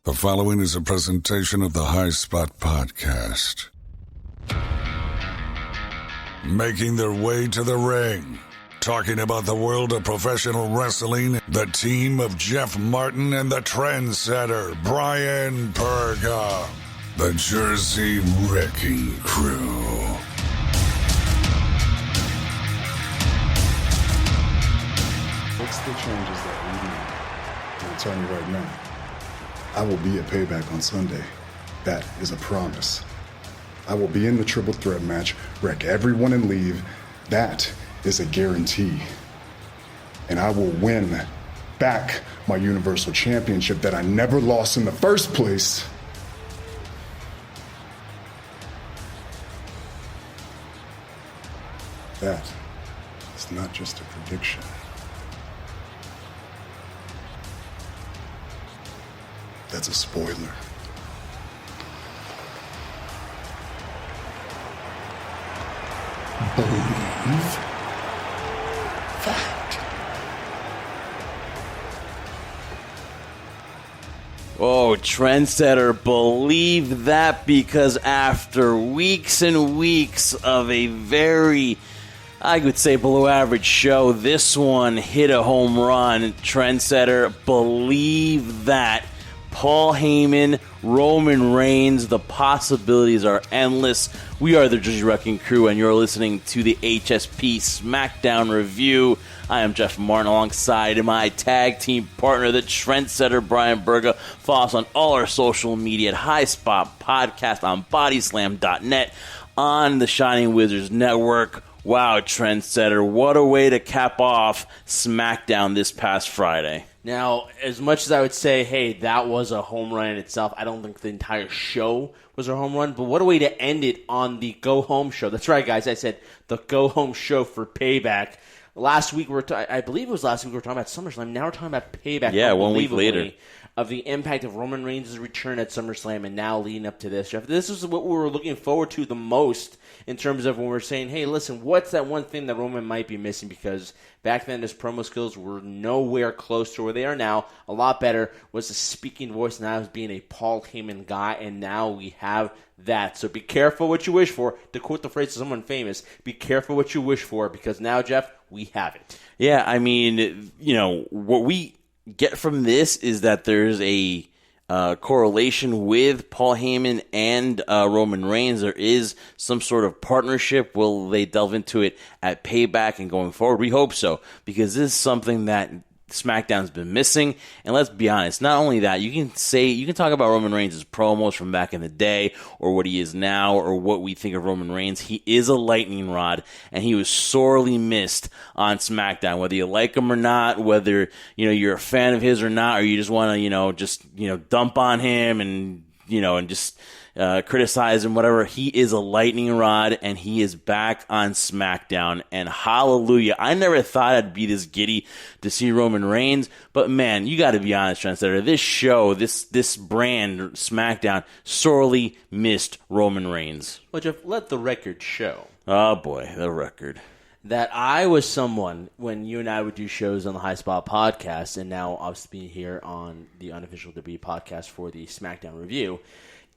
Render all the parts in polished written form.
The following is a presentation of the High Spot Podcast. Making their way to the ring, talking about the world of professional wrestling, the team of Jeff Martin and the trendsetter Brian Perga, the Jersey Wrecking Crew. What's the changes that we need? And I'll tell you right now, I will be at Payback on Sunday. That is a promise. I will be in the triple threat match, wreck everyone and leave. That is a guarantee. And I will win back my Universal Championship that I never lost in the first place. That is not just a prediction. That's a spoiler. Believe that. Oh, trendsetter, believe that, because after weeks and weeks of a very, I would say, below average show, this one hit a home run. Trendsetter, believe that. Paul Heyman, Roman Reigns, the possibilities are endless. We are the Jersey Wrecking Crew, and you're listening to the HSP SmackDown review. I am Jeff Martin alongside my tag team partner, the trendsetter Brian Berga. Follow us on all our social media at High Spot Podcast, on Bodyslam.net, on the Shining Wizards Network. Wow, trendsetter, what a way to cap off SmackDown this past Friday. Now, as much as I would say, hey, that was a home run in itself, I don't think the entire show was a home run, but what a way to end it on the go-home show. That's right, guys, I said the go-home show for Payback. Last week, I believe it was last week, we were talking about SummerSlam. Now we're talking about Payback. Yeah, 1 week later. Of the impact of Roman Reigns' return at SummerSlam and now leading up to this, Jeff. This is what we were looking forward to the most in terms of when we're saying, hey, listen, what's that one thing that Roman might be missing? Because back then his promo skills were nowhere close to where they are now. A lot better was the speaking voice, now as being a Paul Heyman guy, and now we have that. So be careful what you wish for. To quote the phrase of someone famous, be careful what you wish for, because now, Jeff, we have it. Yeah, I mean, you know, what we get from this is that there's a correlation with Paul Heyman and Roman Reigns. There is some sort of partnership. Will they delve into it at Payback and going forward? We hope so, because this is something that SmackDown's been missing. And let's be honest, not only that, you can talk about Roman Reigns' promos from back in the day, or what he is now, or what we think of Roman Reigns. He is a lightning rod, and he was sorely missed on SmackDown. Whether you like him or not, whether you're a fan of his or not, or you just want to dump on him and just criticize him, whatever. He is a lightning rod, and he is back on SmackDown, and hallelujah. I never thought I'd be this giddy to see Roman Reigns, but man, you gotta be honest, trendsetter. This show, this brand, SmackDown, sorely missed Roman Reigns. Well, Jeff, let the record show. Oh boy, the record. That I was someone, when you and I would do shows on the High Spot Podcast, and now obviously being here on the Unofficial WWE Podcast for the SmackDown review,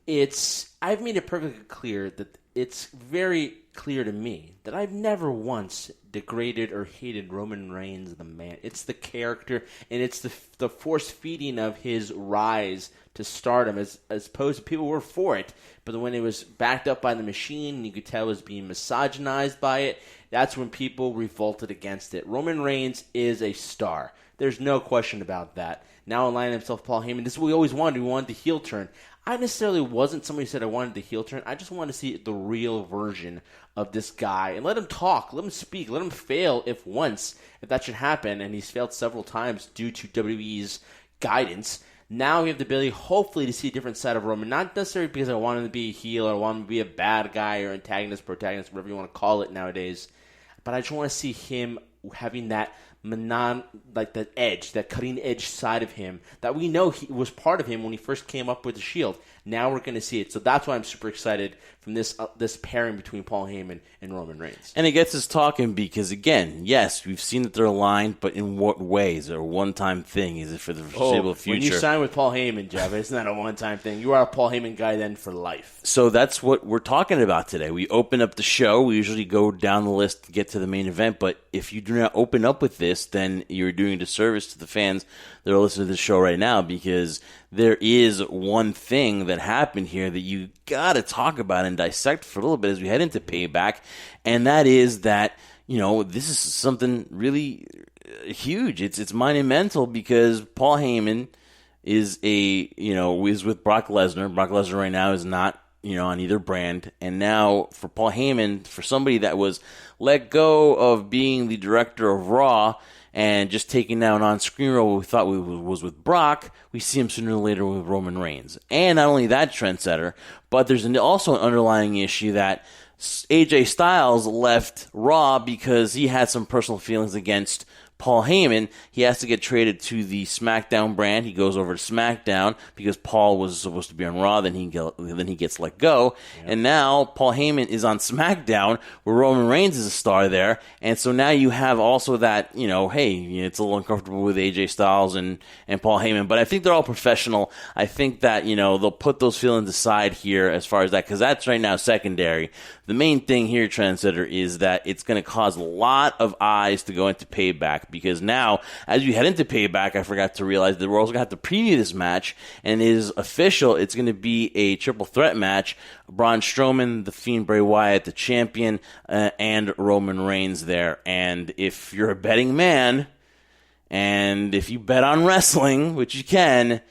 I've made it perfectly clear that it's very clear to me that I've never once degraded or hated Roman Reigns, the man. It's the character, and it's the force feeding of his rise to stardom, as opposed to people were for it. But when it was backed up by the machine, and you could tell it was being misogynized by it, that's when people revolted against it. Roman Reigns is a star. There's no question about that. Now aligning himself with Paul Heyman, this is what we always wanted. We wanted the heel turn. I necessarily wasn't somebody who said I wanted the heel turn. I just wanted to see the real version of this guy. And let him talk. Let him speak. Let him fail if that should happen. And he's failed several times due to WWE's guidance. Now we have the ability, hopefully, to see a different side of Roman. Not necessarily because I want him to be a heel or I want him to be a bad guy or antagonist, protagonist, whatever you want to call it nowadays. But I just want to see him having that like that edge, that cutting edge side of him that we know he was part of him when he first came up with the Shield. Now we're going to see it. So that's why I'm super excited from this pairing between Paul Heyman and Roman Reigns. And it gets us talking because, again, yes, we've seen that they're aligned, but in what ways? Is it a one-time thing? Is it for the foreseeable future? When you sign with Paul Heyman, Jeff, it's not a one-time thing. You are a Paul Heyman guy then for life. So that's what we're talking about today. We open up the show. We usually go down the list to get to the main event, but if you do not open up with this, then you're doing a disservice to the fans that are listening to the show right now, because there is one thing that happened here that you got to talk about and dissect for a little bit as we head into Payback, and that is that, this is something really huge. It's monumental because Paul Heyman is is with Brock Lesnar. Brock Lesnar right now is not, on either brand. And now for Paul Heyman, for somebody that was let go of being the director of Raw and just taking down on-screen role we thought was with Brock, we see him sooner or later with Roman Reigns. And not only that, trendsetter, but there's also an underlying issue that AJ Styles left Raw because he had some personal feelings against Paul Heyman. He has to get traded to the SmackDown brand. He goes over to SmackDown because Paul was supposed to be on Raw. Then he gets let go, and now Paul Heyman is on SmackDown where Roman Reigns is a star there. And so now you have also that hey, it's a little uncomfortable with AJ Styles and Paul Heyman, but I think they're all professional. I think that they'll put those feelings aside here as far as that, because that's right now secondary. The main thing here, trendsetter, is that it's going to cause a lot of eyes to go into Payback, because now, as we head into Payback, I forgot to realize that we're also going to have to preview this match, and it is official. It's going to be a triple threat match. Braun Strowman, The Fiend Bray Wyatt, the champion, and Roman Reigns there. And if you're a betting man, and if you bet on wrestling, which you can,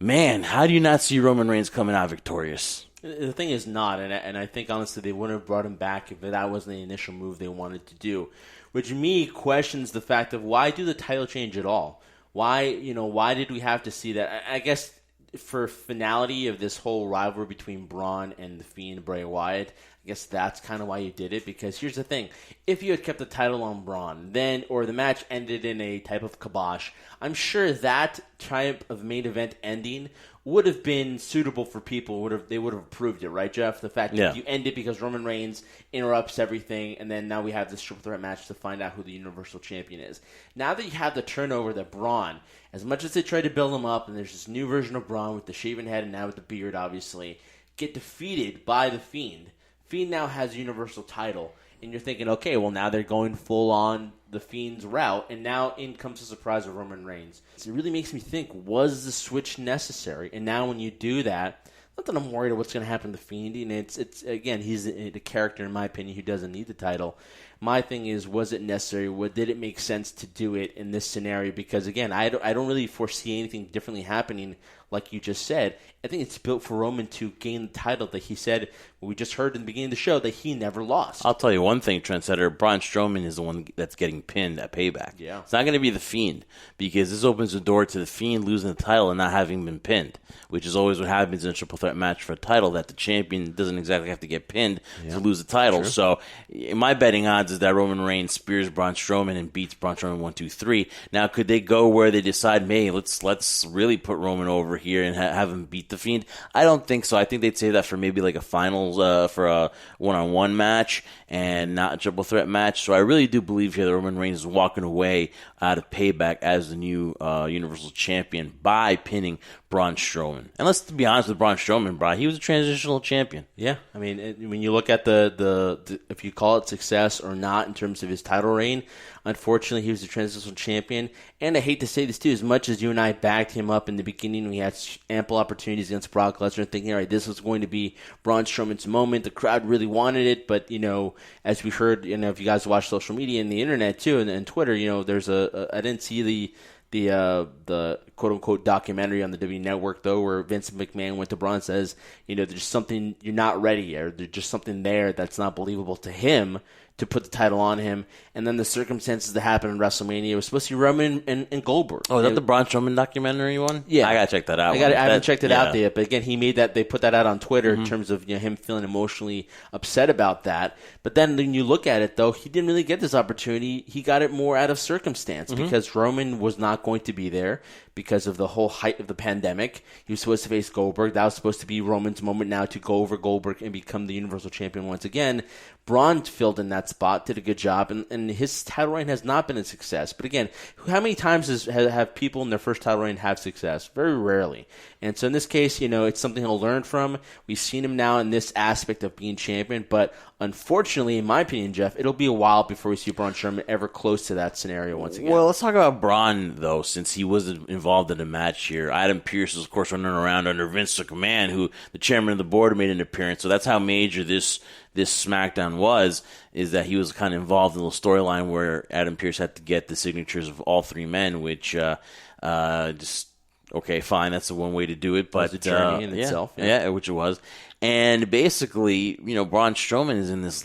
man, how do you not see Roman Reigns coming out victorious? The thing is not, and I think honestly they wouldn't have brought him back if that wasn't the initial move they wanted to do, which me questions the fact of why do the title change at all? Why did we have to see that? I guess for finality of this whole rivalry between Braun and the Fiend Bray Wyatt, I guess that's kind of why you did it, because here's the thing. If you had kept the title on Braun, or the match ended in a type of kibosh, I'm sure that type of main event ending would have been suitable for people. They would have approved it, right, Jeff? The fact that you end it because Roman Reigns interrupts everything, and then now we have this triple threat match to find out who the Universal Champion is. Now that you have the turnover that Braun, as much as they try to build him up, and there's this new version of Braun with the shaven head and now with the beard, obviously, get defeated by the Fiend. Fiend now has a Universal title, and you're thinking, okay, well now they're going full on the Fiend's route, and now in comes the surprise of Roman Reigns. So it really makes me think, was the switch necessary? And now when you do that, not that I'm worried about what's going to happen to the Fiend, and it's again, he's the character, in my opinion, who doesn't need the title. My thing is, was it necessary? Did it make sense to do it in this scenario? Because again, I don't really foresee anything differently happening, like you just said. I think it's built for Roman to gain the title that he said, we just heard in the beginning of the show, that he never lost. I'll tell you one thing, trendsetter. Braun Strowman is the one that's getting pinned at Payback. Yeah. It's not going to be the Fiend, because this opens the door to the Fiend losing the title and not having been pinned, which is always what happens in a triple threat match for a title, that the champion doesn't exactly have to get pinned to lose the title. True. So my betting odds is that Roman Reigns spears Braun Strowman and beats Braun Strowman 1-2-3. Now, could they go where they decide, hey, let's really put Roman over here and have him beat the Fiend? I don't think so. I think they'd save that for maybe like a finals for a one-on-one match and not a triple threat match. So I really do believe here that Roman Reigns is walking away out of Payback as the new Universal Champion by pinning Braun Strowman. And let's be honest with Braun Strowman, Brian. He was a transitional champion. Yeah, I mean, when you look at the if you call it success or not in terms of his title reign, unfortunately, he was a transitional champion. And I hate to say this too, as much as you and I backed him up in the beginning, we had ample opportunities against Brock Lesnar, thinking, all right, this was going to be Braun Strowman's moment. The crowd really wanted it, but as we heard, if you guys watch social media and the internet too, and Twitter, there's I didn't see the quote unquote documentary on the W Network though, where Vince McMahon went to Braun and says, there's something you're not ready, or there's just something there that's not believable to him to put the title on him, and then the circumstances that happened in WrestleMania, it was supposed to be Roman and Goldberg. Oh, is that the Braun Strowman documentary one? Yeah. I gotta check that out. I haven't checked it out yet, but again, they put that out on Twitter in terms of him feeling emotionally upset about that. But then when you look at it, though, he didn't really get this opportunity. He got it more out of circumstance because Roman was not going to be there because of the whole height of the pandemic. He was supposed to face Goldberg. That was supposed to be Roman's moment now to go over Goldberg and become the Universal Champion once again. Braun filled in that spot, did a good job, and his title reign has not been a success. But again, how many times have people in their first title reign have success? Very rarely. And so in this case, it's something he'll learn from. We've seen him now in this aspect of being champion, but unfortunately, in my opinion, Jeff, it'll be a while before we see Braun Strowman ever close to that scenario once again. Well, let's talk about Braun, though, since he was involved in the match here. Adam Pearce is, of course, running around under Vince McMahon, who the chairman of the board made an appearance. So that's how major this SmackDown was, is that he was kind of involved in a little storyline where Adam Pearce had to get the signatures of all three men, which just... Okay, fine. That's the one way to do it, but it's a journey in itself. Yeah, which it was. And basically, Braun Strowman is in this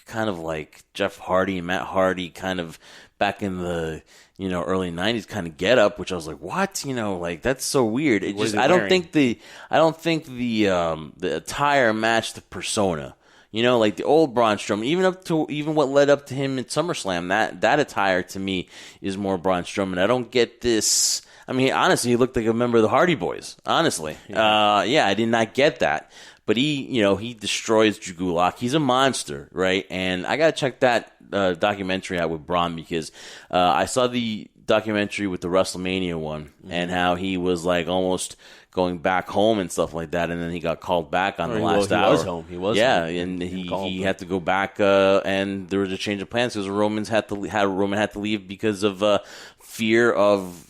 kind of like Jeff Hardy and Matt Hardy kind of back in the early '90s kind of get up, which I was like, what? That's so weird. It just I don't think the attire matched the persona. Like the old Braun Strowman, even what led up to him in SummerSlam, that attire to me is more Braun Strowman. I don't get this. I mean, honestly, he looked like a member of the Hardy Boys. Honestly, I did not get that. But he destroys Drew Gulak. He's a monster, right? And I gotta check that documentary out with Braun because I saw the documentary with the WrestleMania one and how he was almost going back home and stuff like that, and then he got called back on the last hour. He was home. And he had to go back, and there was a change of plans because Roman had to leave because of fear of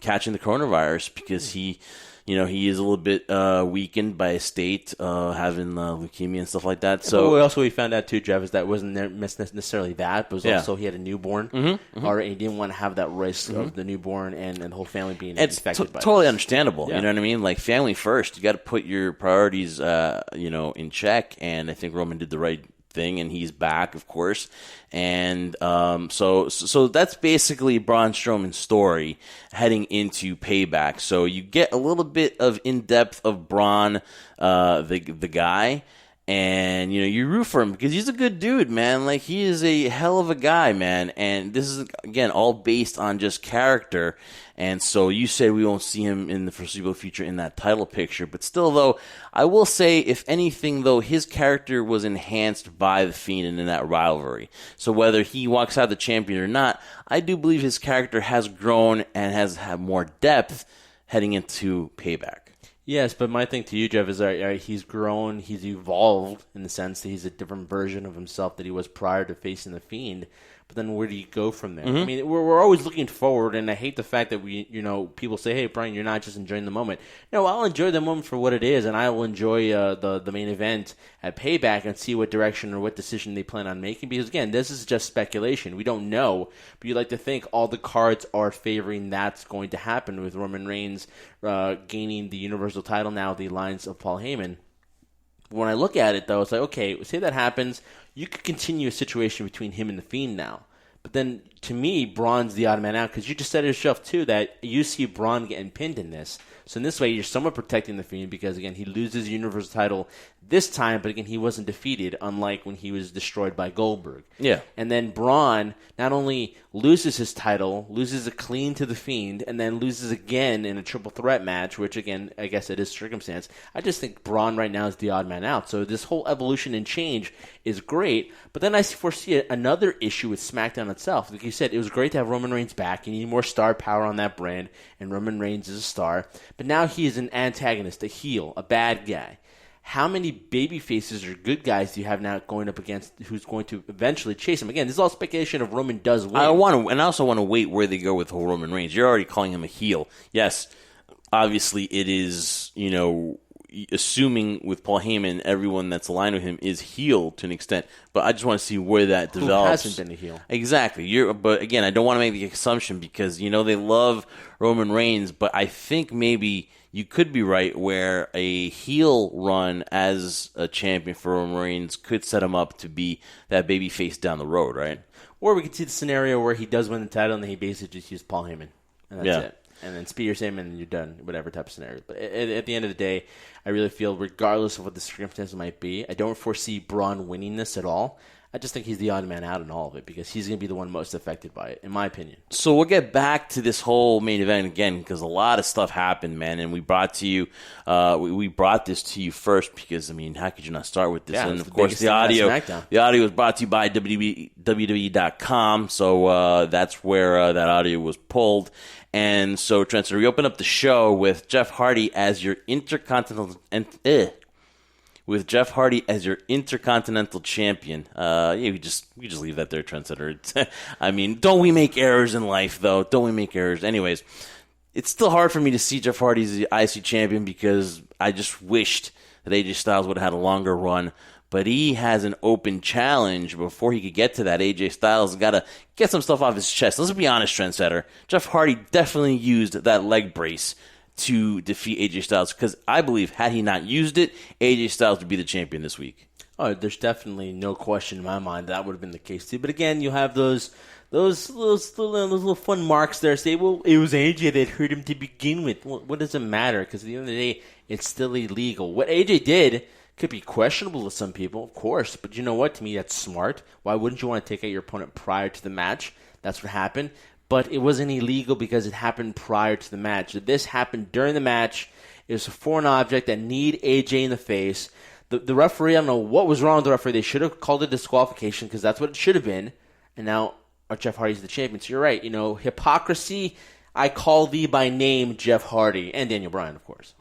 catching the coronavirus because he is a little bit weakened by his state, having leukemia and stuff like that. So we found out too, Jeff, is that it wasn't necessarily that, but it was also he had a newborn, or he didn't want to have that risk of the newborn and the whole family being infected by it. Totally understandable. Yeah. You know what I mean? Like family first. You got to put your priorities, in check. And I think Roman did the right thing, and he's back, of course. And so that's basically Braun Strowman's story heading into Payback. So you get a little bit of in-depth of Braun, the guy, and you root for him because he's a good dude, man. Like, he is a hell of a guy, man. And this is, again, all based on just character. And so you said we won't see him in the foreseeable future in that title picture. But still, though, I will say, if anything, though, his character was enhanced by The Fiend and in that rivalry. So whether he walks out the champion or not, I do believe his character has grown and has had more depth heading into Payback. Yes, but my thing to you, Jeff, is he's grown, he's evolved in the sense that he's a different version of himself that he was prior to facing The Fiend. But then where do you go from there? I mean, we're always looking forward, and I hate the fact that people say, hey, Brian, you're not just enjoying the moment. No, I'll enjoy the moment for what it is, and I will enjoy the main event at Payback and see what direction or what decision they plan on making. Because, again, this is just speculation. We don't know, but you like to think all the cards are favoring that's going to happen with Roman Reigns gaining the Universal title now, the alliance of Paul Heyman. When I look at it, though, it's like, okay, say that happens, you could continue a situation between him and The Fiend now. But then, to me, Braun's the odd man out, because you just said it yourself, too, that you see Braun getting pinned in this. So in this way, you're somewhat protecting The Fiend, because, again, he loses the Universal title this time, but again, he wasn't defeated, unlike when he was destroyed by Goldberg. Yeah. And then Braun not only loses his title, loses it clean to The Fiend, and then loses again in a triple threat match, which, again, I guess it is circumstance. I just think Braun right now is the odd man out. So this whole evolution and change is great, but then I foresee another issue with SmackDown itself. Like you said, it was great to have Roman Reigns back. You need more star power on that brand, and Roman Reigns is a star. But now he is an antagonist, a heel, a bad guy. How many baby faces or good guys do you have now going up against who's going to eventually chase him? Again, this is all speculation of Roman does win. I also want to wait where they go with whole Roman Reigns. You're already calling him a heel. Yes, obviously it is, assuming with Paul Heyman, everyone that's aligned with him is heel to an extent. But I just want to see where that develops. Who hasn't been a heel? Exactly. But again, I don't want to make the assumption because, they love Roman Reigns, but I think maybe you could be right where a heel run as a champion for Roman Reigns could set him up to be that babyface down the road, right? Or we could see the scenario where he does win the title and then he basically just uses Paul Heyman. And that's it. And then spears him and you're done, whatever type of scenario. But at the end of the day, I really feel, regardless of what the circumstances might be, I don't foresee Braun winning this at all. I just think he's the odd man out in all of it because he's going to be the one most affected by it, in my opinion. So we'll get back to this whole main event again because a lot of stuff happened, man. And we brought to you, we brought this to you first because, how could you not start with this? Yeah, and of course, the audio was brought to you by WWE.com. So that's where that audio was pulled. And so, Trent, so we open up the show with Jeff Hardy as your Intercontinental champion. We just leave that there, Trendsetter. Don't we make errors in life, though? Don't we make errors? Anyways, it's still hard for me to see Jeff Hardy as the IC champion because I just wished that AJ Styles would have had a longer run. But he has an open challenge before he could get to that. AJ Styles has got to get some stuff off his chest. Let's be honest, Trendsetter. Jeff Hardy definitely used that leg brace to defeat AJ Styles because I believe had he not used it, AJ Styles would be the champion this week. Oh, there's definitely no question in my mind that would have been the case too. But again, you have those little fun marks there. Say, well, it was AJ that hurt him to begin with. Well, what does it matter? Because at the end of the day, it's still illegal. What AJ did could be questionable to some people, of course. But you know what? To me, that's smart. Why wouldn't you want to take out your opponent prior to the match? That's what happened. But it wasn't illegal because it happened prior to the match. This happened during the match. It was a foreign object that kneed AJ in the face. The referee, I don't know what was wrong with the referee. They should have called it disqualification because that's what it should have been. And now Jeff Hardy's the champion. So you're right. Hypocrisy, I call thee by name, Jeff Hardy. And Daniel Bryan, of course.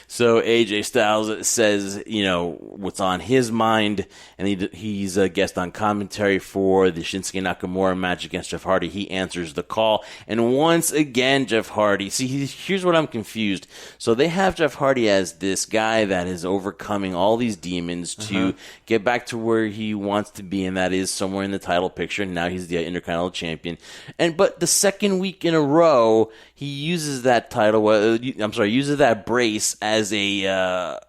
So AJ Styles says, what's on his mind, and he's a guest on commentary for the Shinsuke Nakamura match against Jeff Hardy. He answers the call, and once again, Jeff Hardy. See, here's what I'm confused. So they have Jeff Hardy as this guy that is overcoming all these demons to get back to where he wants to be, and that is somewhere in the title picture, and now he's the Intercontinental Champion. But the second week in a row, he uses that uses that brace as a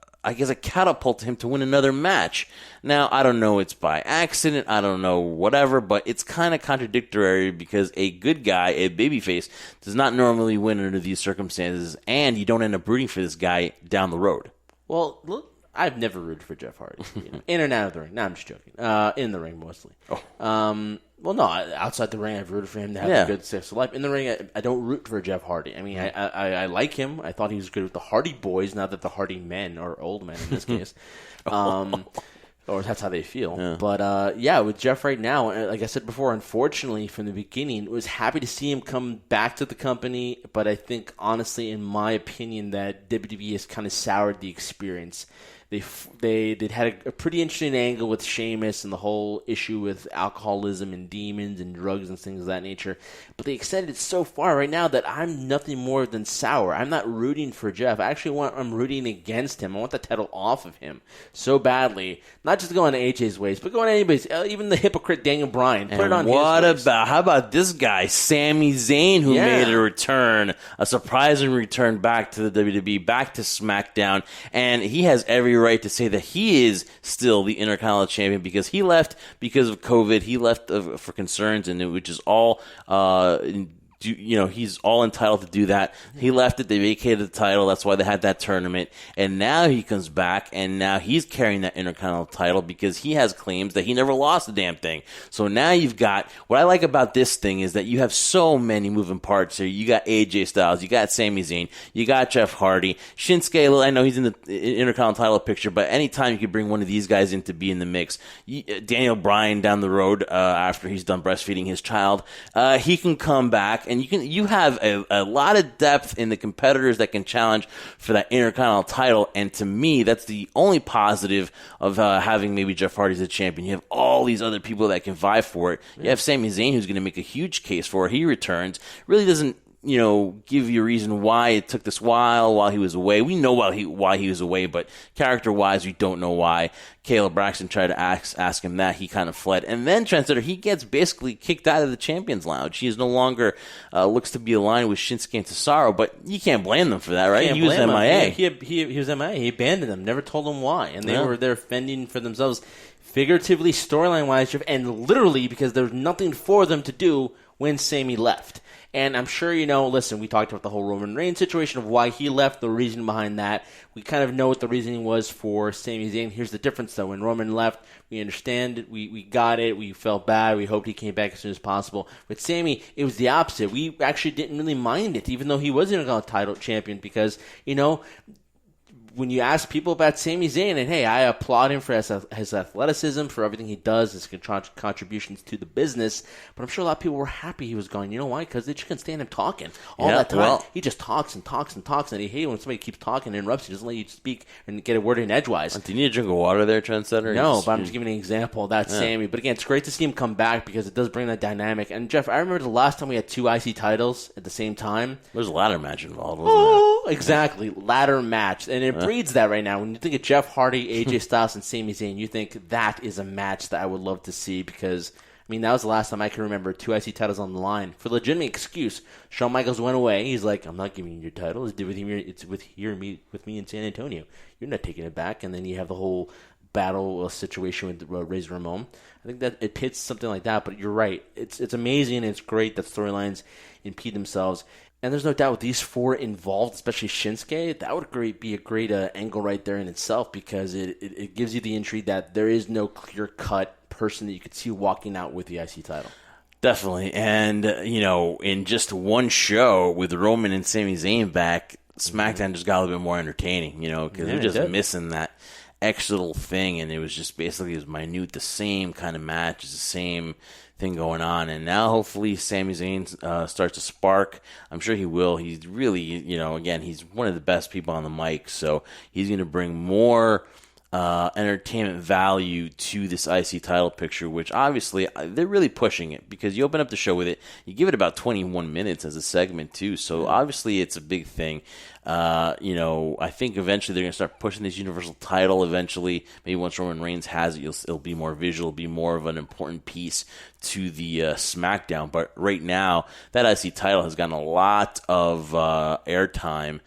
catapult to him to win another match. Now, I don't know, it's by accident, I don't know, whatever, but it's kind of contradictory because a good guy, a babyface, does not normally win under these circumstances, and you don't end up rooting for this guy down the road. Well, look, I've never rooted for Jeff Hardy. In and out of the ring. No, I'm just joking. In the ring, mostly. Well, no, outside the ring, I've rooted for him to have a good sexual life. In the ring, I don't root for Jeff Hardy. I like him. I thought he was good with the Hardy Boys, not that the Hardy men, or old men in this case. Or that's how they feel. Yeah. But, with Jeff right now, like I said before, unfortunately, from the beginning, was happy to see him come back to the company. But I think, honestly, in my opinion, that WWE has kind of soured the experience. They'd had a pretty interesting angle with Sheamus and the whole issue with alcoholism and demons and drugs and things of that nature. But they extended it so far right now that I'm nothing more than sour. I'm not rooting for Jeff. I'm rooting against him. I want the title off of him so badly. Not just going to AJ's ways, but going to anybody's. Even the hypocrite Daniel Bryan. Put it on his ways. How about this guy, Sami Zayn, who made a return, a surprising return back to the WWE, back to SmackDown, and he has every right to say that he is still the Intercontinental Champion because he left because of COVID. He left for concerns, and which is all he's all entitled to do that. He left it. They vacated the title. That's why they had that tournament. And now he comes back, and now he's carrying that Intercontinental title because he has claims that he never lost the damn thing. So now you've got, what I like about this thing is that you have so many moving parts here. You got AJ Styles. You got Sami Zayn. You got Jeff Hardy. Shinsuke, I know he's in the Intercontinental title picture, but anytime you could bring one of these guys in to be in the mix, Daniel Bryan down the road after he's done breastfeeding his child, he can come back. And you have a lot of depth in the competitors that can challenge for that Intercontinental title, and to me, that's the only positive of having maybe Jeff Hardy as a champion. You have all these other people that can vie for it. You have Sami Zayn, who's going to make a huge case for it. He returns. Really doesn't give you a reason why it took this while he was away. We know why he was away, but character-wise, we don't know why. Caleb Braxton tried to ask him that. He kind of fled. And then Trendsetter, he gets basically kicked out of the Champions Lounge. He is no longer looks to be aligned with Shinsuke and Cesaro, but you can't blame them for that, right? He was MIA. He was MIA. He abandoned them, never told them why. And they were there fending for themselves, figuratively, storyline-wise, and literally because there was nothing for them to do when Sami left. And I'm sure listen, we talked about the whole Roman Reigns situation of why he left, the reason behind that. We kind of know what the reasoning was for Sami Zayn. Here's the difference, though. When Roman left, we understand it. We got it. We felt bad. We hoped he came back as soon as possible. With Sami, it was the opposite. We actually didn't really mind it, even though he wasn't a title champion, because, when you ask people about Sami Zayn, and hey, I applaud him for his athleticism, for everything he does, his contributions to the business, but I'm sure a lot of people were happy he was gone. You know why? Because they just couldn't stand him talking all that time. Well, he just talks and talks and talks, and he hates when somebody keeps talking and interrupts you, doesn't let you speak and get a word in edgewise. Do you need a drink of water there, Trendsetter? No, but I'm just giving an example of that Sami. But again, it's great to see him come back because it does bring that dynamic. And Jeff, I remember the last time we had 2 IC titles at the same time. There's a ladder match involved, wasn't there? Exactly. Ladder match. And it breeds that right now. When you think of Jeff Hardy, AJ Styles, and Sami Zayn, you think that is a match that I would love to see because, that was the last time I can remember 2 IC titles on the line. For legitimate excuse, Shawn Michaels went away. He's like, I'm not giving you your title. It's with me in San Antonio. You're not taking it back. And then you have the whole battle situation with Razor Ramon. I think that it hits something like that, but you're right. It's amazing. It's great that storylines impede themselves. And there's no doubt with these 4 involved, especially Shinsuke, that would be a great angle right there in itself because it gives you the intrigue that there is no clear-cut person that you could see walking out with the IC title. Definitely. And, in just one show with Roman and Sami Zayn back, SmackDown just got a little bit more entertaining, because they're just missing that extra little thing. And it was just basically minute, the same kind of match, the same thing going on, and now hopefully Sami Zayn starts to spark. I'm sure he will. He's really, again, he's one of the best people on the mic, so he's going to bring more entertainment value to this IC title picture, which obviously they're really pushing it because you open up the show with it, you give it about 21 minutes as a segment too, so obviously it's a big thing. I think eventually they're going to start pushing this Universal title eventually. Maybe once Roman Reigns has it, it'll be more visual, be more of an important piece to the SmackDown. But right now, that IC title has gotten a lot of airtime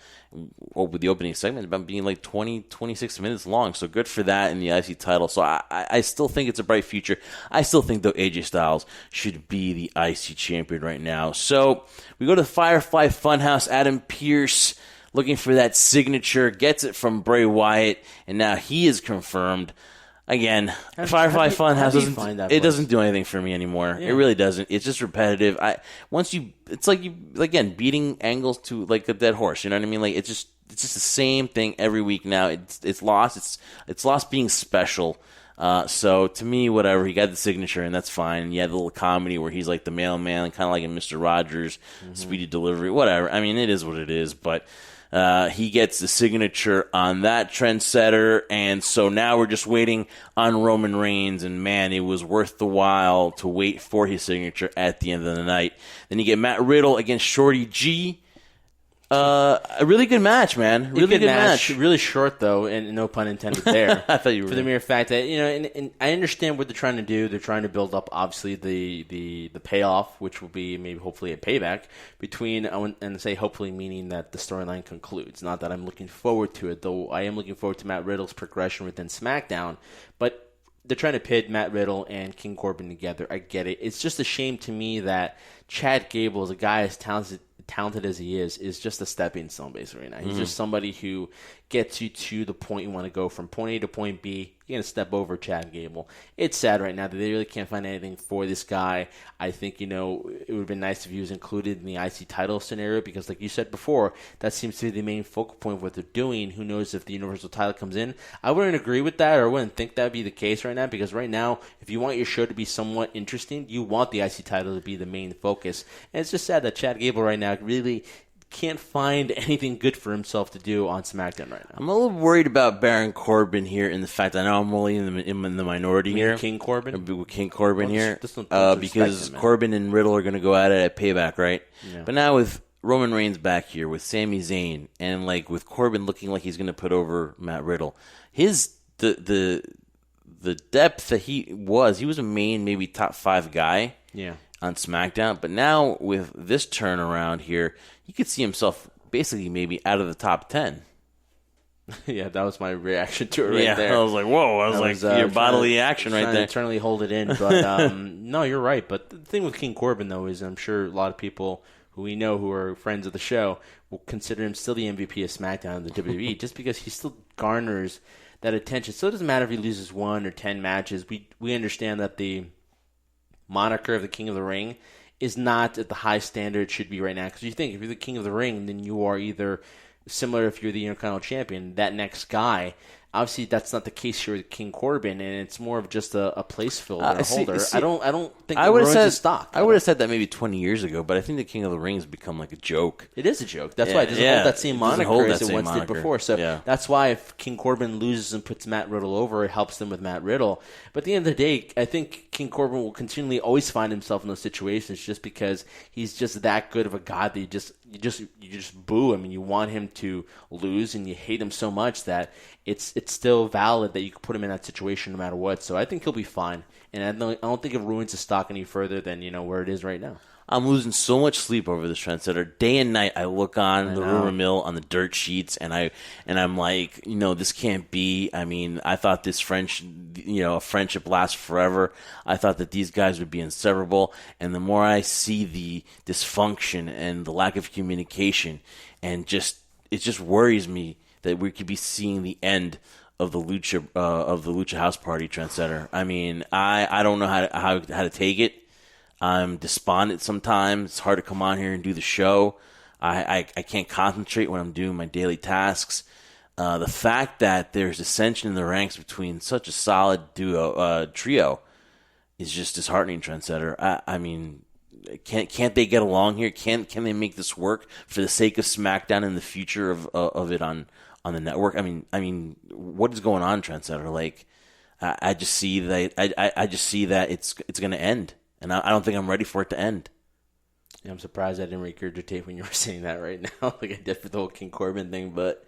with the opening segment about being like 26 minutes long. So good for that in the IC title. So I still think it's a bright future. I still think, though, AJ Styles should be the IC champion right now. So we go to Firefly Funhouse. Adam Pearce looking for that signature, gets it from Bray Wyatt, and now he is confirmed. Again, Firefly Funhouse doesn't do anything for me anymore. Yeah. It really doesn't. It's just repetitive. It's like you again beating angles to like a dead horse. You know what I mean? Like it's just the same thing every week now. It's lost. It's lost being special. So to me, whatever, he got the signature and that's fine. And you had the little comedy where he's like the mailman, kind of like in Mr. Rogers, Speedy Delivery, whatever. I mean, it is what it is, but. He gets the signature on that Trendsetter, and so now we're just waiting on Roman Reigns, and man, it was worth the while to wait for his signature at the end of the night. Then you get Matt Riddle against Shorty G. A really good match, man. Really good match. Really short, though, and no pun intended there. I thought you were. For the mere fact that, and I understand what they're trying to do. They're trying to build up, obviously, the payoff, which will be maybe hopefully a payback between, and say hopefully meaning that the storyline concludes. Not that I'm looking forward to it, though I am looking forward to Matt Riddle's progression within SmackDown. But they're trying to pit Matt Riddle and King Corbin together. I get it. It's just a shame to me that Chad Gable is a guy as talented as he is just a stepping stone basically right now. He's just somebody who gets you to the point you want to go from point A to point B. You're going to step over Chad Gable. It's sad right now that they really can't find anything for this guy. I think, it would have been nice if he was included in the IC title scenario because, like you said before, that seems to be the main focal point of what they're doing. Who knows if the Universal title comes in? I wouldn't agree with that, or I wouldn't think that would be the case right now because right now, if you want your show to be somewhat interesting, you want the IC title to be the main focus. And it's just sad that Chad Gable right now really can't find anything good for himself to do on SmackDown right now. I'm a little worried about Baron Corbin here in the fact I know I'm only in the minority here. King Corbin? With King Corbin here. Because Corbin and Riddle are going to go at it at Payback, right? Yeah. But now with Roman Reigns back here with Sami Zayn and like with Corbin looking like he's going to put over Matt Riddle, the depth that he was a main maybe top 5 guy on SmackDown, but now with this turnaround here, you could see himself basically maybe out of the top 10. Yeah, that was my reaction to it there. I was like, whoa. I was like, your bodily action right there. To eternally hold it in. But no, you're right. But the thing with King Corbin, though, is I'm sure a lot of people who we know who are friends of the show will consider him still the MVP of SmackDown in the WWE just because he still garners that attention. So it doesn't matter if he loses 1 or 10 matches. We understand that the moniker of the King of the Ring is not at the high standard it should be right now. Because you think if you're the King of the Ring, then you are either similar if you're the Intercontinental Champion, that next guy. Obviously, that's not the case here with King Corbin, and it's more of just a place filler, a holder. I don't think it ruins his stock. I would have said that maybe 20 years ago, but I think the King of the Ring has become like a joke. It is a joke. That's why it doesn't hold that same moniker as it once did before. So that's why if King Corbin loses and puts Matt Riddle over, it helps them with Matt Riddle. But at the end of the day, I think King Corbin will continually always find himself in those situations just because he's just that good of a god that you just boo him and you want him to lose and you hate him so much that it's still valid that you can put him in that situation no matter what. So I think he'll be fine, and I don't think it ruins his stock any further than where it is right now. I'm losing so much sleep over this trendsetter. Day and night, I look on the rumor mill on the dirt sheets, and I'm like, this can't be. I mean, I thought this a friendship lasts forever. I thought that these guys would be inseparable, and the more I see the dysfunction and the lack of communication, and it just worries me that we could be seeing the end of the Lucha House Party trendsetter. I mean, I don't know how to take it. I'm despondent sometimes. It's hard to come on here and do the show. I can't concentrate when I'm doing my daily tasks. The fact that there's dissension in the ranks between such a solid trio is just disheartening, trendsetter. I mean, can't they get along here? Can they make this work for the sake of SmackDown and the future of it on the network? I mean, what is going on, trendsetter? Like, I just see that it's going to end. And I don't think I'm ready for it to end. Yeah, I'm surprised I didn't regurgitate when you were saying that right now, like I did for the whole King Corbin thing. But,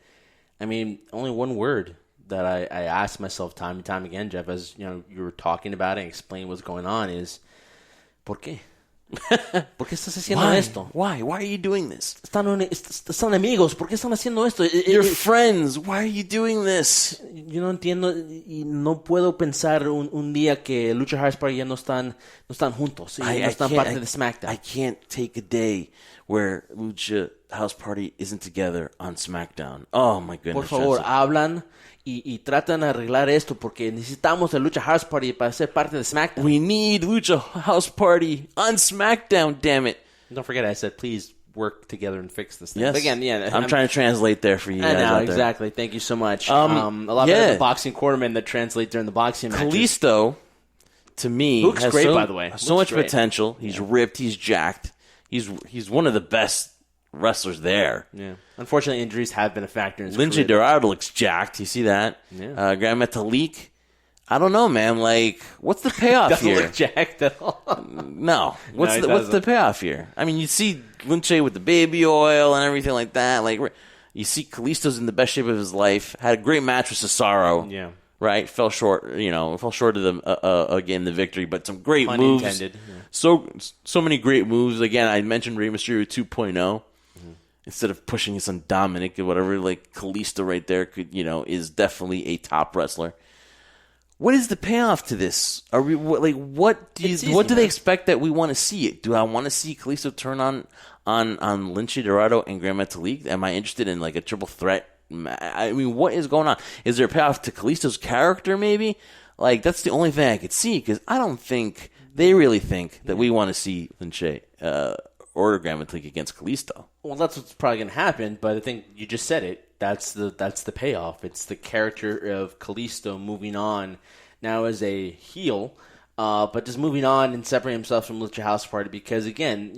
I mean, only one word that I asked myself time and time again, Jeff, as you were talking about it and explaining what's going on is, ¿por qué? ¿Por qué estás haciendo esto? Why? Why are you doing this? Están amigos. ¿Por qué están haciendo esto? You're friends. Why are you doing this? Yo no entiendo y no puedo pensar un día que Lucha House Party ya no están juntos. No están parte de SmackDown. I can't take a day where Lucha House Party isn't together on SmackDown. Oh, my goodness. Por favor, hablan y tratan de arreglar esto porque necesitamos el Lucha House Party para ser parte de SmackDown. We need Lucha House Party on SmackDown, damn it. Don't forget I said please work together and fix this thing. Yes. But again, I'm trying to translate there for you guys. I know, out there. exactly. Thank you so much. A lot of the boxing quartermen that translate during the boxing matches. Kalisto, to me, looks has great, by the way. So much potential. He's ripped. He's jacked. He's one of the best wrestlers there. Yeah. Unfortunately, injuries have been a factor in his Lince career. Dorado looks jacked. You see that? Yeah. Grand Metalik. I don't know, man. Like, what's the payoff doesn't here? look jacked at all. No. What's the payoff here? I mean, you see Lince with the baby oil and everything like that. Like, you see Kalisto's in the best shape of his life. Had a great match with Cesaro. Yeah. Right? Fell short of again the victory, but some great moves. Unintended. Yeah. So many great moves. Again, I mentioned Rey Mysterio 2.0. Instead of pushing his on Dominic or whatever, like Kalisto right there is definitely a top wrestler. What is the payoff to this? Are we what do they expect that we want to see it? Do I want to see Kalisto turn on Lince Dorado and Grand Metalik? Am I interested in like a triple threat? I mean, what is going on? Is there a payoff to Kalisto's character? Maybe like that's the only thing I could see because I don't think they really think that we want to see Lince or Grand Metalik against Kalisto. Well, that's what's probably going to happen, but I think you just said it. That's the payoff. It's the character of Kalisto moving on now as a heel. But just moving on and separating himself from Lucha House Party because, again,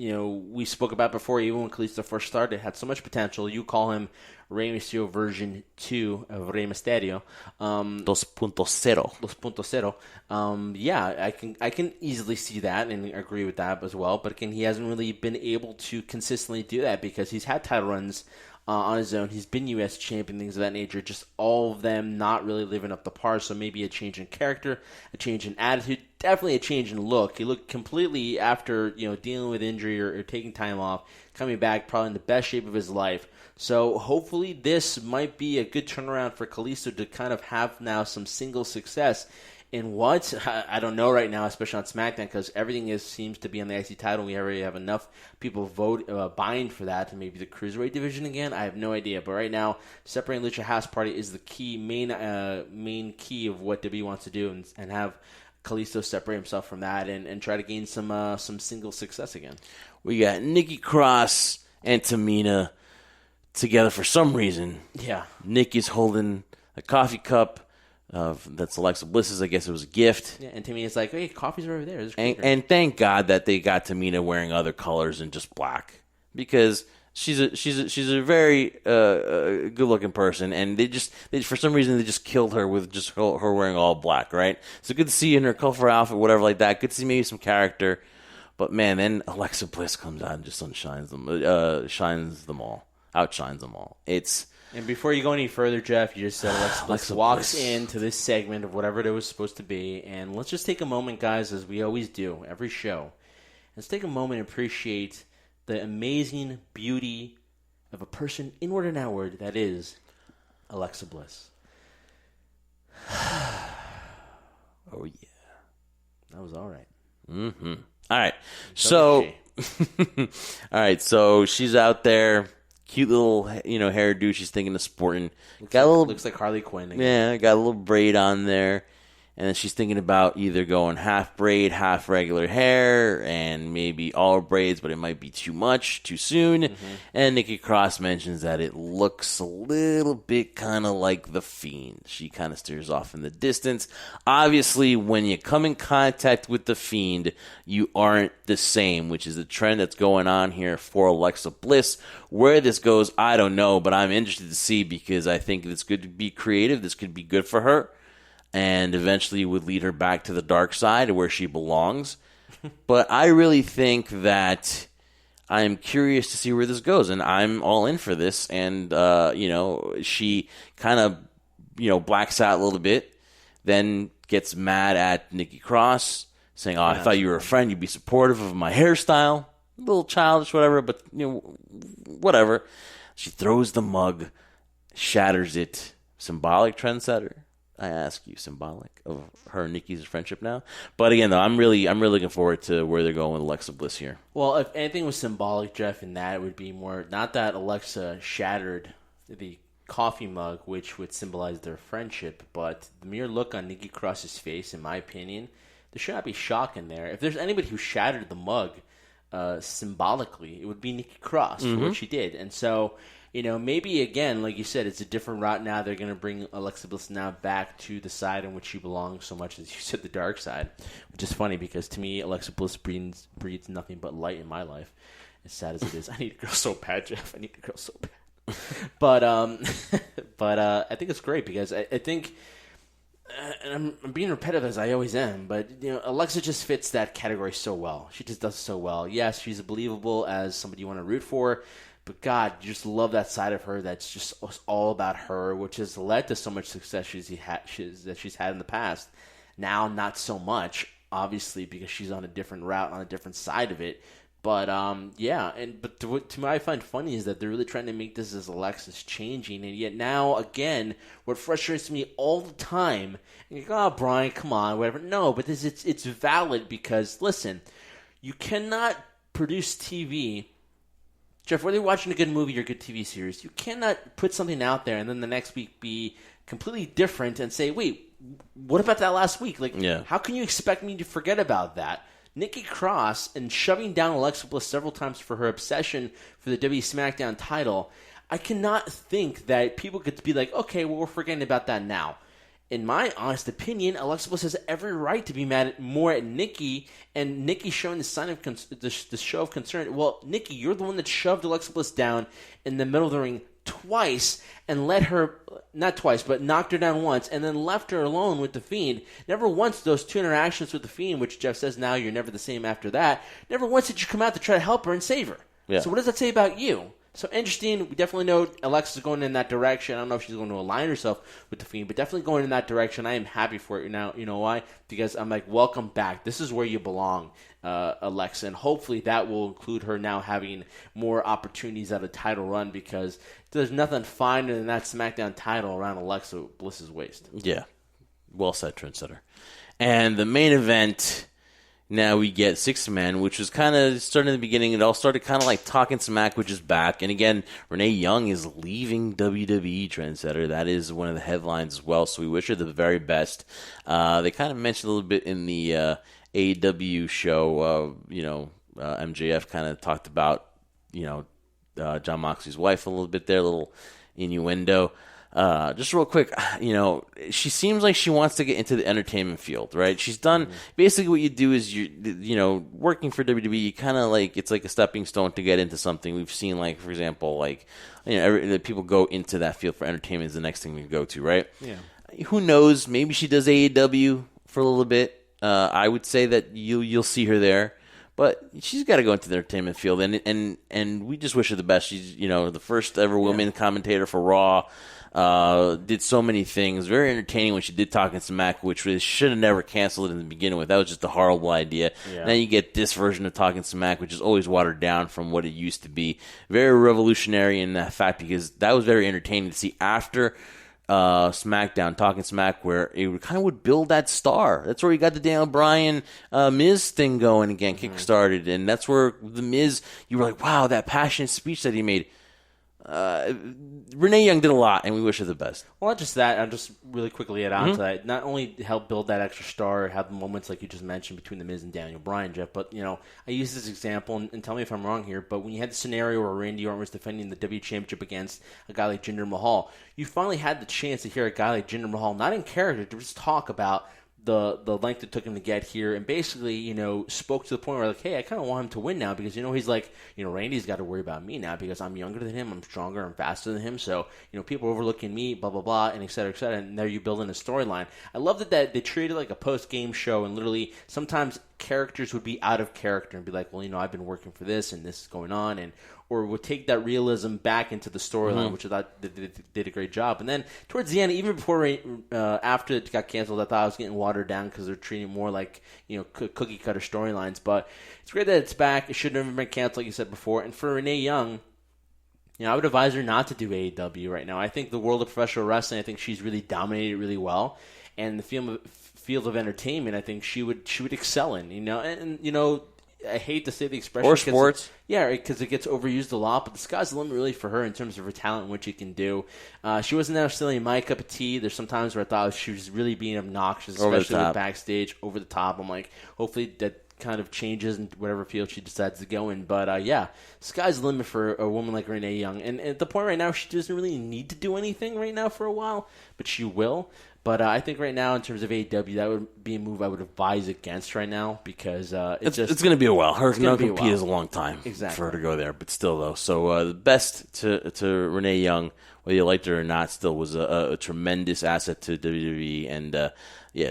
we spoke about before, even when Kalisto first started, had so much potential. You call him Rey Mysterio version 2 of Rey Mysterio. 2.0. 2.0. Yeah, I can easily see that and agree with that as well. But, again, he hasn't really been able to consistently do that because he's had title runs on his own. He's been U.S. champion, things of that nature. Just all of them not really living up to par. So maybe a change in character, a change in attitude, definitely a change in look. He looked completely after dealing with injury or taking time off, coming back probably in the best shape of his life. So hopefully this might be a good turnaround for Kalisto to kind of have now some single success. In what? I don't know right now, especially on SmackDown, because everything seems to be on the IC title. We already have enough people buying for that, and maybe the Cruiserweight division again. I have no idea. But right now, separating Lucha House Party is the key, main key of what WWE wants to do, and have Kalisto separate himself from that and try to gain some single success again. We got Nikki Cross and Tamina together for some reason. Yeah. Nikki's holding a coffee cup. That's Alexa Bliss's. I guess it was a gift. Yeah, and Tamina's like, hey, coffee's over there. And thank God that they got Tamina wearing other colors than just black, because she's a very good looking person, and they for some reason they just killed her with just her wearing all black, right? So good to see in her colorful outfit, whatever like that. Good to see maybe some character, but man, then Alexa Bliss comes out and just outshines them all. And before you go any further, Jeff, you just said Alexa walks into this segment of whatever it was supposed to be. And let's just take a moment, guys, as we always do, every show. Let's take a moment and appreciate the amazing beauty of a person, inward and outward, that is Alexa Bliss. Oh, yeah. That was all right. Mm-hmm. All right. So she's out there. Cute little, hairdo. She's thinking of sporting. Looks like Harley Quinn again. Yeah, got a little braid on there. And then she's thinking about either going half braid, half regular hair, and maybe all braids, but it might be too much, too soon. Mm-hmm. And Nikki Cross mentions that it looks a little bit kind of like The Fiend. She kind of steers off in the distance. Obviously, when you come in contact with The Fiend, you aren't the same, which is the trend that's going on here for Alexa Bliss. Where this goes, I don't know, but I'm interested to see, because I think this could be creative. This could be good for her. And eventually would lead her back to the dark side where she belongs. But I really think that I'm curious to see where this goes, and I'm all in for this. And, she kind of, blacks out a little bit, then gets mad at Nikki Cross, saying, I thought you were a friend. You'd be supportive of my hairstyle. A little childish, whatever, but, whatever. She throws the mug, shatters it. Symbolic trendsetter. I ask you, symbolic of her and Nikki's friendship now. But again, though, I'm really looking forward to where they're going with Alexa Bliss here. Well, if anything was symbolic, Jeff, in that, it would be more, not that Alexa shattered the coffee mug, which would symbolize their friendship, but the mere look on Nikki Cross's face, in my opinion, there should not be shock in there. If there's anybody who shattered the mug symbolically, it would be Nikki Cross for what she did. And so, maybe, again, like you said, it's a different route now. They're going to bring Alexa Bliss now back to the side in which she belongs so much, as you said, the dark side, which is funny because, to me, Alexa Bliss breeds nothing but light in my life, as sad as it is. I need a girl so bad, Jeff. I need a girl so bad. But I think it's great because I think, and I'm being repetitive as I always am, but Alexa just fits that category so well. She just does so well. Yes, she's believable as somebody you want to root for. But God, you just love that side of her that's just all about her, which has led to so much success that she's had in the past. Now, not so much, obviously, because she's on a different route, on a different side of it. But, but what I find funny is that they're really trying to make this as Alexa's changing. And yet now, again, what frustrates me all the time, and you go, Brian, come on, whatever. No, but it's valid because, listen, you cannot produce TV. Jeff, whether you're watching a good movie or a good TV series, you cannot put something out there and then the next week be completely different and say, wait, what about that last week? How can you expect me to forget about that? Nikki Cross and shoving down Alexa Bliss several times for her obsession for the WWE SmackDown title, I cannot think that people could be like, okay, well, we're forgetting about that now. in my honest opinion, Alexa Bliss has every right to be mad more at Nikki, and Nikki showing the sign of the show of concern. Well, Nikki, you're the one that shoved Alexa Bliss down in the middle of the ring twice and let her, not twice, but knocked her down once and then left her alone with the Fiend. Never once those two interactions with the Fiend, which Jeff says now you're never the same after that, never once did you come out to try to help her and save her. Yeah. So what does that say about you? So interesting. We definitely know Alexa's going in that direction. I don't know if she's going to align herself with the Fiend, but definitely going in that direction. I am happy for it now. You know why? Because I'm like, welcome back. This is where you belong, Alexa. And hopefully that will include her now having more opportunities at a title run, because there's nothing finer than that SmackDown title around Alexa Bliss's waist. Yeah. Well said, Trendsetter. And the main event... Now we get 6-man, which was kind of starting in the beginning. It all started kind of like Talking Smack, which is back. And again, Renee Young is leaving WWE, Trendsetter. That is one of the headlines as well, so we wish her the very best. They kind of mentioned a little bit in the AEW show, MJF kind of talked about, John Moxley's wife a little bit there, a little innuendo. Just real quick, she seems like she wants to get into the entertainment field, right? She's done basically what you do is working for WWE. You kind of like it's like a stepping stone to get into something. We've seen for example, people go into that field for entertainment is the next thing we go to, right? Yeah. Who knows? Maybe she does AEW for a little bit. I would say that you'll see her there. But she's got to go into the entertainment field, and we just wish her the best. She's the first ever woman commentator for Raw. Did so many things. Very entertaining when she did Talking Smack, which we should have never canceled it in the beginning with. That was just a horrible idea. Yeah. Then you get this version of Talking Smack, which is always watered down from what it used to be. Very revolutionary in that fact, because that was very entertaining to see after SmackDown, Talking Smack, where it kind of would build that star. That's where you got the Daniel Bryan Miz thing going again, kick-started, and that's where the Miz, you were like, wow, that passionate speech that he made. Renee Young did a lot, and we wish her the best. Well, not just that. I'll just really quickly add on to that. Not only help build that extra star, have the moments like you just mentioned between The Miz and Daniel Bryan, Jeff, but, I use this example, and tell me if I'm wrong here, but when you had the scenario where Randy Orton was defending the W Championship against a guy like Jinder Mahal, you finally had the chance to hear a guy like Jinder Mahal, not in character, to just talk about the length it took him to get here, and basically, spoke to the point where, like, hey, I kind of want him to win now, because, he's like, Randy's got to worry about me now because I'm younger than him, I'm stronger, I'm faster than him, so, people are overlooking me, blah, blah, blah, and et cetera, and there you build in a storyline. I love that they treated it like a post-game show, and literally, sometimes characters would be out of character and be like, well, I've been working for this, and this is going on, or would take that realism back into the storyline, which I thought they did a great job. And then towards the end, even before after it got canceled, I thought I was getting watered down because they're treating it more like cookie cutter storylines. But it's great that it's back. It should never have been canceled, like you said before. And for Renee Young, I would advise her not to do AEW right now. I think the world of professional wrestling, I think she's really dominated really well, and the field of entertainment, I think she would excel in. I hate to say the expression. Or sports. Yeah, because it gets overused a lot, but the sky's the limit really for her in terms of her talent and what she can do. She wasn't necessarily my cup of tea. There's sometimes where I thought she was really being obnoxious, especially with backstage, over the top. I'm like, hopefully that kind of changes in whatever field she decides to go in. But sky's the limit for a woman like Renee Young. And at the point right now, she doesn't really need to do anything right now for a while, but she will. But I think right now, in terms of AEW, that would be a move I would advise against right now, because it's going to be a while. Her non-compete is a long time for her to go there, but still, though. So the best to Renee Young, whether you liked her or not, still was a tremendous asset to WWE. And,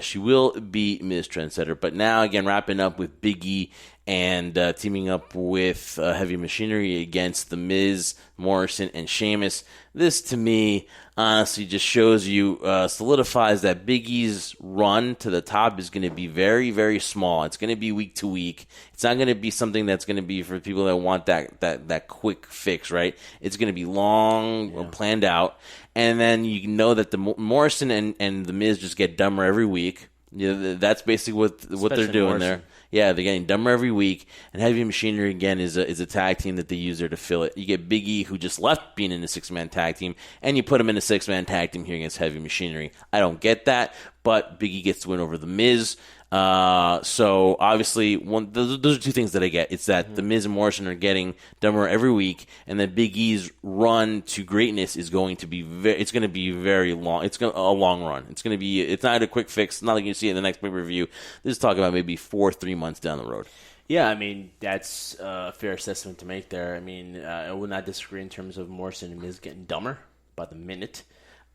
she will be Ms. Trendsetter. But now, again, wrapping up with Big E and teaming up with Heavy Machinery against The Miz, Morrison, and Sheamus. This, to me, honestly just shows you, solidifies that Big E's run to the top is going to be very, very small. It's going to be week to week. It's not going to be something that's going to be for people that want that quick fix, right? It's going to be long, planned out. And then you know that the Morrison and The Miz just get dumber every week. That's basically what they're doing Morrison. There. Yeah, they're getting dumber every week. And Heavy Machinery, again, is a tag team that they use there to fill it. You get Big E, who just left being in a 6-man tag team, and you put him in a 6-man tag team here against Heavy Machinery. I don't get that, but Big E gets to win over The Miz. So obviously, those are two things that I get. It's that the Miz and Morrison are getting dumber every week, and then Big E's run to greatness is going to be very long. It's a long run. It's not a quick fix. Not like you see in the next pay-per-view. This is talking about maybe 3 months down the road. Yeah, I mean, that's a fair assessment to make there. I mean, I would not disagree in terms of Morrison and Miz getting dumber by the minute.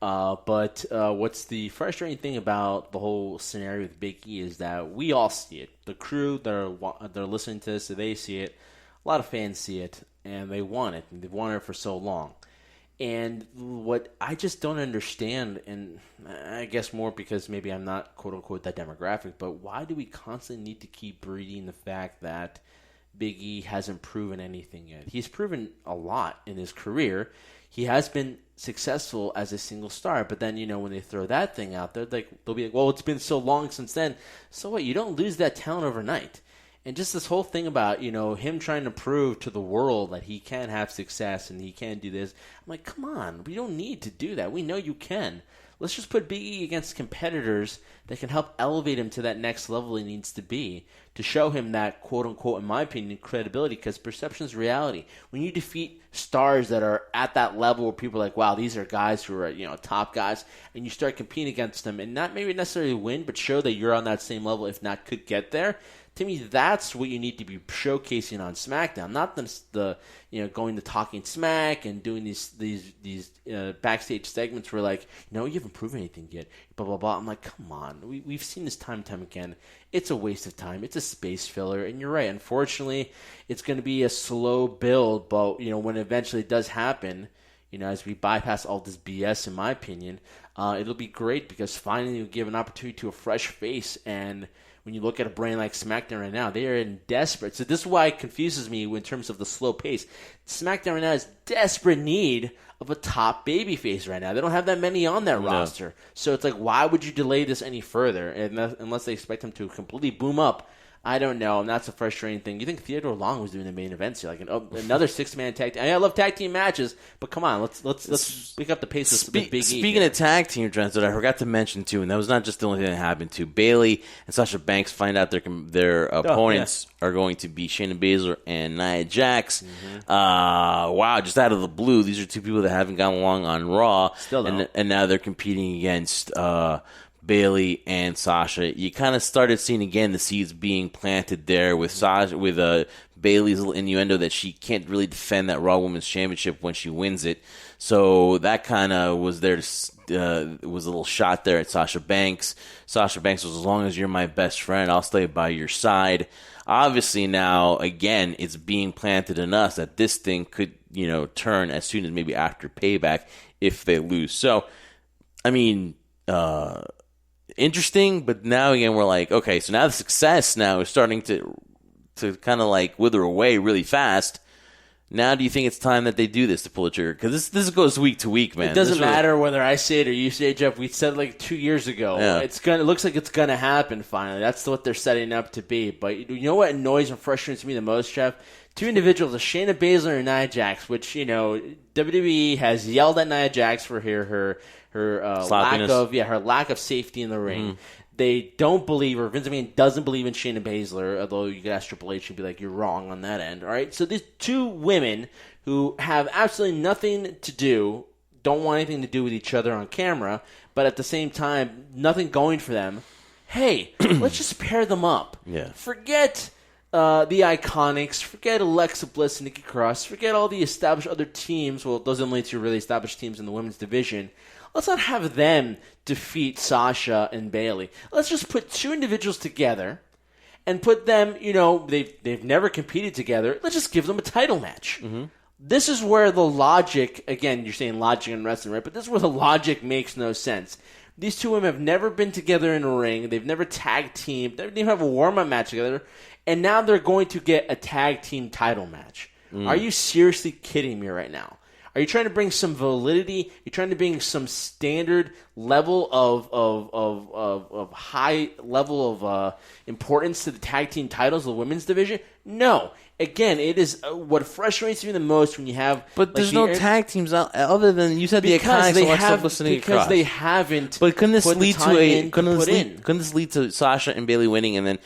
But what's the frustrating thing about the whole scenario with Big E is that we all see it. The crew they're listening to this, they see it. A lot of fans see it, and they want it. And they've wanted it for so long. And what I just don't understand, and I guess more because maybe I'm not quote-unquote that demographic, but why do we constantly need to keep breeding the fact that Big E hasn't proven anything yet? He's proven a lot in his career. He has been successful as a single star, but then, when they throw that thing out there, they'll be like, well, it's been so long since then. So what? You don't lose that talent overnight. And just this whole thing about, him trying to prove to the world that he can have success and he can do this. I'm like, come on, we don't need to do that. We know you can. Let's just put Big E against competitors that can help elevate him to that next level he needs to be to show him that, quote-unquote, in my opinion, credibility, because perception is reality. When you defeat stars that are at that level where people are like, wow, these are guys who are, top guys, and you start competing against them and not maybe necessarily win, but show that you're on that same level, if not could get there, to me, that's what you need to be showcasing on SmackDown, not the going to talking smack and doing these backstage segments where you haven't proven anything yet, blah blah blah. I'm like, come on, we've seen this time and time again. It's a waste of time. It's a space filler, and you're right. Unfortunately, it's going to be a slow build, but when it eventually does happen, as we bypass all this BS, in my opinion, it'll be great because finally you give an opportunity to a fresh face. And when you look at a brand like SmackDown right now, they are in desperate. So this is why it confuses me in terms of the slow pace. SmackDown right now is desperate need of a top babyface right now. They don't have that many on that roster. So it's like, why would you delay this any further unless they expect them to completely boom up? I don't know, and that's a frustrating thing. You think Theodore Long was doing the main events here, another 6-man tag team? I love tag team matches, but come on, let's pick up the pace with Big E. Speaking of tag team trends that I forgot to mention too, and that was not just the only thing that happened too. Bayley and Sasha Banks find out their opponents are going to be Shayna Baszler and Nia Jax. Mm-hmm. Wow, just out of the blue, these are two people that haven't gotten along on Raw, and now they're competing against Bayley and Sasha. You kind of started seeing again the seeds being planted there with Sasha, with Bayley's little innuendo that she can't really defend that Raw Women's Championship when she wins it. So that kind of was there. Was a little shot there at Sasha Banks. Sasha Banks was, as long as you're my best friend, I'll stay by your side. Obviously now, again, it's being planted in us that this thing could, turn as soon as maybe after Payback if they lose. So, I mean, interesting, but now again we're like, okay, so now the success now is starting to kind of wither away really fast. Now do you think it's time that they do this to pull the trigger? Because this goes week to week, man. It doesn't matter whether I say it or you say it, Jeff. We said it 2 years ago. Yeah. It looks like it's gonna happen finally. That's what they're setting up to be. But you know what annoys and frustrates me the most, Jeff? Two individuals, Shayna Baszler and Nia Jax, which WWE has yelled at Nia Jax for her lack of safety in the ring. Mm. They don't believe her. Vince McMahon doesn't believe in Shayna Baszler, although you could ask Triple H and be like, you're wrong on that end. All right, so these two women who have absolutely nothing to do, don't want anything to do with each other on camera, but at the same time, nothing going for them. Hey, let's just pair them up. Yeah. Forget the Iconics, forget Alexa Bliss and Nikki Cross, forget all the established other teams. Well, those are only two really established teams in the women's division. Let's not have them defeat Sasha and Bayley. Let's just put two individuals together and put them, they've never competed together. Let's just give them a title match. Mm-hmm. This is where the logic, again, you're saying logic in wrestling, right? But this is where the logic makes no sense. These two women have never been together in a ring. They've never tag teamed. They didn't even have a warm-up match together. And now they're going to get a tag team title match. Mm. Are you seriously kidding me right now? Are you trying to bring some validity? You're trying to bring some standard level of high level of importance to the tag team titles of the women's division? No. Again, it is what frustrates me the most when you have. But there's no tag teams other than you said the Iconics. Because they haven't. But couldn't this lead to Sasha and Bayley winning, and then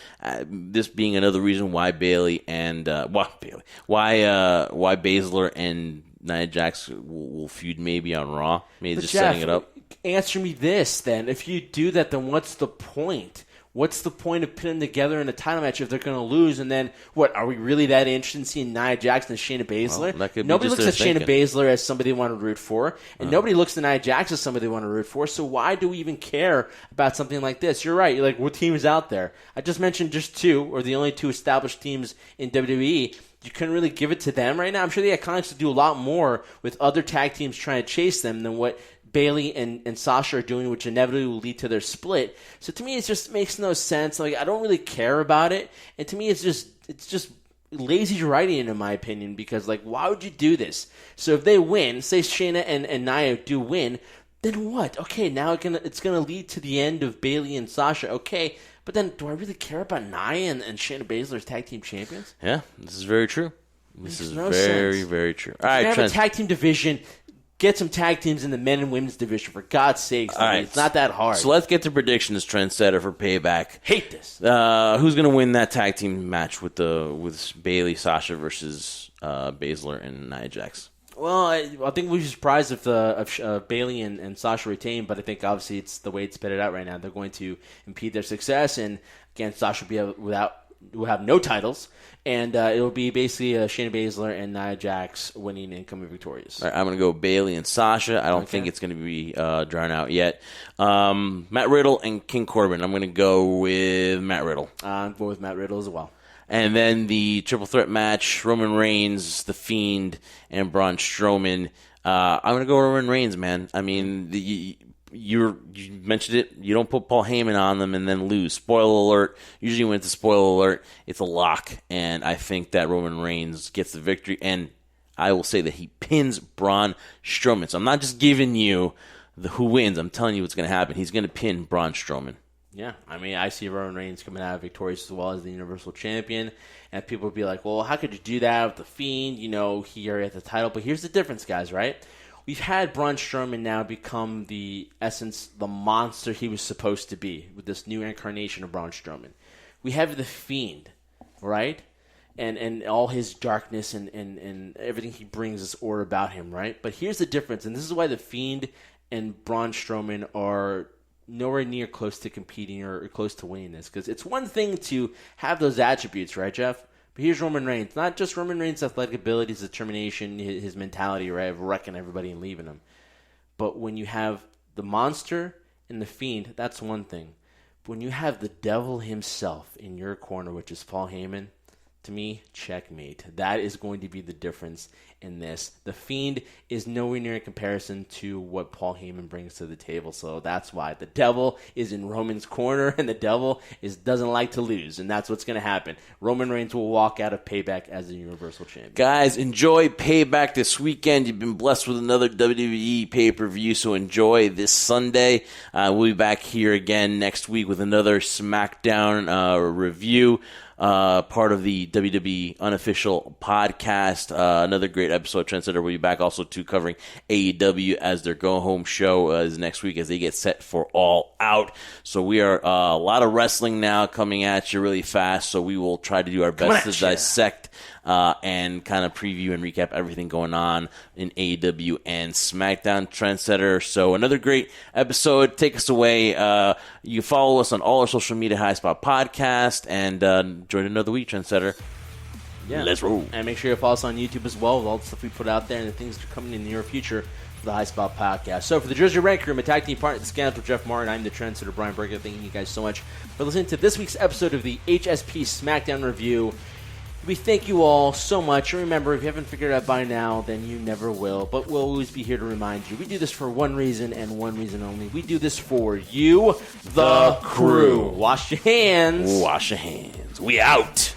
this being another reason why Bayley and why Baszler and Nia Jax will feud maybe on Raw, maybe just setting it up. Answer me this then: if you do that, then what's the point? What's the point of putting them together in a title match if they're going to lose? And then, what, are we really that interested in seeing Nia Jax and Shayna Baszler? Well, nobody looks at Shayna Baszler as somebody they want to root for, and nobody looks at Nia Jax as somebody they want to root for, so why do we even care about something like this? You're right. You're like, what team is out there? I just mentioned just two, or the only two established teams in WWE. You couldn't really give it to them right now. I'm sure the Iconics would do a lot more with other tag teams trying to chase them than what Bayley and Sasha are doing, which inevitably will lead to their split. So to me, it just makes no sense. Like, I don't really care about it, and to me, it's just lazy writing, in my opinion. Because, like, why would you do this? So if they win, say Shayna and Nia do win, then what? Okay, now it's gonna lead to the end of Bayley and Sasha. Okay, but then do I really care about Nia and Shayna Baszler as tag team champions? Yeah, this is very true. This is very, very true. All right, have a tag team division. Get some tag teams in the men and women's division, for God's sakes. All right. It's not that hard. So let's get to predictions, Trendsetter, for Payback. Hate this. Who's going to win that tag team match with Bayley, Sasha versus Baszler and Nia Jax? Well, I think we'd be surprised if Bayley and Sasha retain, but I think obviously it's the way it's spit it out right now. They're going to impede their success, and again, Sasha will have no titles, and it will be basically Shayna Baszler and Nia Jax winning and coming victorious. All right, I'm going to go Bayley and Sasha. I don't think it's going to be drawn out yet. Matt Riddle and King Corbin. I'm going to go with Matt Riddle. I'm going with Matt Riddle as well. And then the triple threat match, Roman Reigns, The Fiend, and Braun Strowman. I'm going to go Roman Reigns, man. I mean, you mentioned it. You don't put Paul Heyman on them and then lose. Spoiler alert. Usually when it's a spoiler alert, it's a lock. And I think that Roman Reigns gets the victory. And I will say that he pins Braun Strowman. So I'm not just giving you who wins. I'm telling you what's going to happen. He's going to pin Braun Strowman. Yeah, I mean, I see Roman Reigns coming out victorious as well as the Universal Champion. And people would be like, well, how could you do that with The Fiend? You know, he already had the title. But here's the difference, guys, right? We've had Braun Strowman now become the monster he was supposed to be with this new incarnation of Braun Strowman. We have The Fiend, right? And all his darkness and everything he brings this aura about him, right? But here's the difference, and this is why The Fiend and Braun Strowman are nowhere near close to competing or close to winning this. Because it's one thing to have those attributes, right, Jeff? But here's Roman Reigns. Not just Roman Reigns' athletic abilities, determination, his mentality, right, of wrecking everybody and leaving them. But when you have the monster and the Fiend, that's one thing. But when you have the devil himself in your corner, which is Paul Heyman, to me, checkmate. That is going to be the difference in this. The Fiend is nowhere near in comparison to what Paul Heyman brings to the table. So that's why the devil is in Roman's corner, and the devil doesn't like to lose. And that's what's going to happen. Roman Reigns will walk out of Payback as the Universal Champion. Guys, enjoy Payback this weekend. You've been blessed with another WWE pay-per-view, so enjoy this Sunday. We'll be back here again next week with another SmackDown review. Part of the WWE Unofficial Podcast. Another great episode. Trendsetter will be back also too, covering AEW as their go-home show is next week as they get set for All Out. So we are a lot of wrestling now coming at you really fast. So we will try to do our best to dissect and kind of preview and recap everything going on in AEW and SmackDown. Trendsetter. So another great episode. Take us away. You can follow us on all our social media, High Spot Podcast, and join another week, Trendsetter. Yeah. Let's roll. And make sure you follow us on YouTube as well with all the stuff we put out there and the things that are coming in the near future for the High Spot Podcast. So for the Jersey Rank Room, a tag team partner, the Scandal with Jeff Martin, I'm the Trendsetter, Brian Berger. Thanking you guys so much for listening to this week's episode of the HSP SmackDown Review. We thank you all so much. And remember, if you haven't figured it out by now, then you never will. But we'll always be here to remind you. We do this for one reason and one reason only. We do this for you, the crew. Wash your hands. Wash your hands. We out.